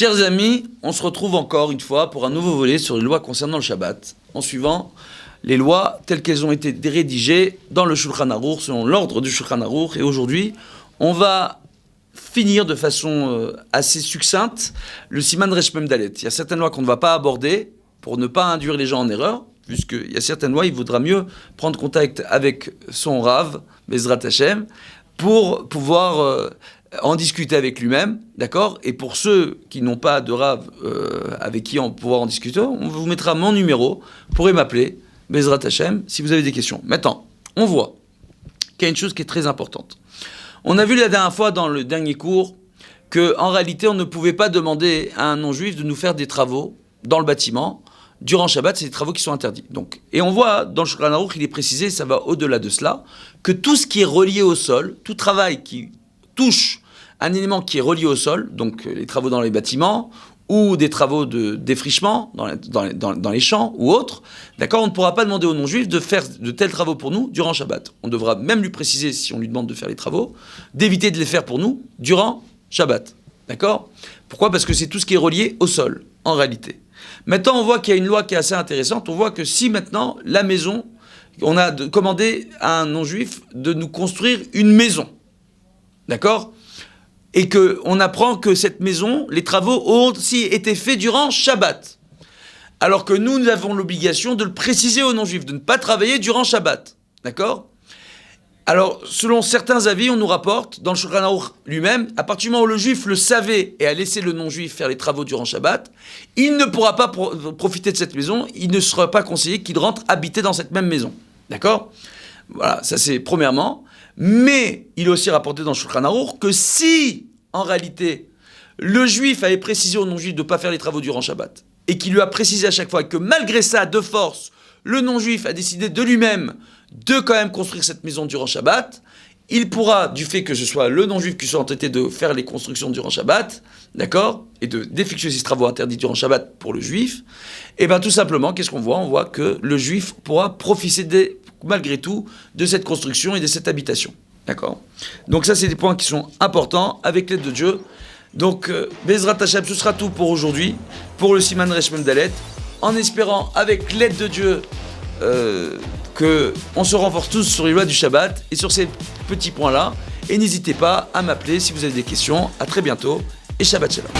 Chers amis, on se retrouve encore une fois pour un nouveau volet sur les lois concernant le Shabbat, en suivant les lois telles qu'elles ont été rédigées dans le Shulchan Aruch, selon l'ordre du Shulchan Aruch. Et aujourd'hui, on va finir de façon assez succincte le Siman Resh Mem Dalet. Il y a certaines lois qu'on ne va pas aborder pour ne pas induire les gens en erreur, puisqu'il y a certaines lois, il vaudra mieux prendre contact avec son Rav, Bezrat Hashem, pour pouvoir en discuter avec lui-même, d'accord ? Et pour ceux qui n'ont pas de Rav avec qui on va pouvoir en discuter, on vous mettra mon numéro, vous pourrez m'appeler, Bezrat Hashem, si vous avez des questions. Maintenant, on voit qu'il y a une chose qui est très importante. On a vu la dernière fois dans le dernier cours qu'en réalité, on ne pouvait pas demander à un non-juif de nous faire des travaux dans le bâtiment. Durant Shabbat, c'est des travaux qui sont interdits. Donc, et on voit dans le Shulchan Aruch, il est précisé, ça va au-delà de cela, que tout ce qui est relié au sol, tout travail qui touche un élément qui est relié au sol, donc les travaux dans les bâtiments, ou des travaux de défrichement dans les champs ou autres, d'accord, on ne pourra pas demander aux non-juifs de faire de tels travaux pour nous durant Shabbat. On devra même lui préciser, si on lui demande de faire les travaux, d'éviter de les faire pour nous durant Shabbat. D'accord ? Pourquoi ? Parce que c'est tout ce qui est relié au sol, en réalité. Maintenant, on voit qu'il y a une loi qui est assez intéressante. On voit que si maintenant, la maison, on a commandé à un non-juif de nous construire une maison, d'accord ? Et qu'on apprend que cette maison, les travaux ont aussi été faits durant Shabbat. Alors que nous avons l'obligation de le préciser aux non-juifs, de ne pas travailler durant Shabbat. D'accord ? Alors, selon certains avis, on nous rapporte, dans le Shulchan Aruch lui-même, à partir du moment où le juif le savait et a laissé le non-juif faire les travaux durant Shabbat, il ne pourra pas profiter de cette maison, il ne sera pas conseillé qu'il rentre habiter dans cette même maison. D'accord ? Voilà, ça c'est premièrement. Mais il est aussi rapporté dans le Shulchan Aruch que si, en réalité, le juif avait précisé au non-juif de ne pas faire les travaux durant Shabbat, et qu'il lui a précisé à chaque fois que malgré ça, de force, le non-juif a décidé de lui-même de quand même construire cette maison durant Shabbat, il pourra, du fait que ce soit le non-juif qui soit entêté de faire les constructions durant Shabbat, d'accord, et d'effectuer ces travaux interdits durant Shabbat pour le juif, et bien tout simplement, qu'est-ce qu'on voit ? On voit que le juif pourra profiter malgré tout de cette construction et de cette habitation, d'accord ? Donc ça, c'est des points qui sont importants avec l'aide de Dieu. Donc, Bezrat Hashem, ce sera tout pour aujourd'hui, pour le Siman Resh Mem Dalet, en espérant, avec l'aide de Dieu, qu'on se renforce tous sur les lois du Shabbat et sur ces petits points-là. Et n'hésitez pas à m'appeler si vous avez des questions. À très bientôt et Shabbat Shalom.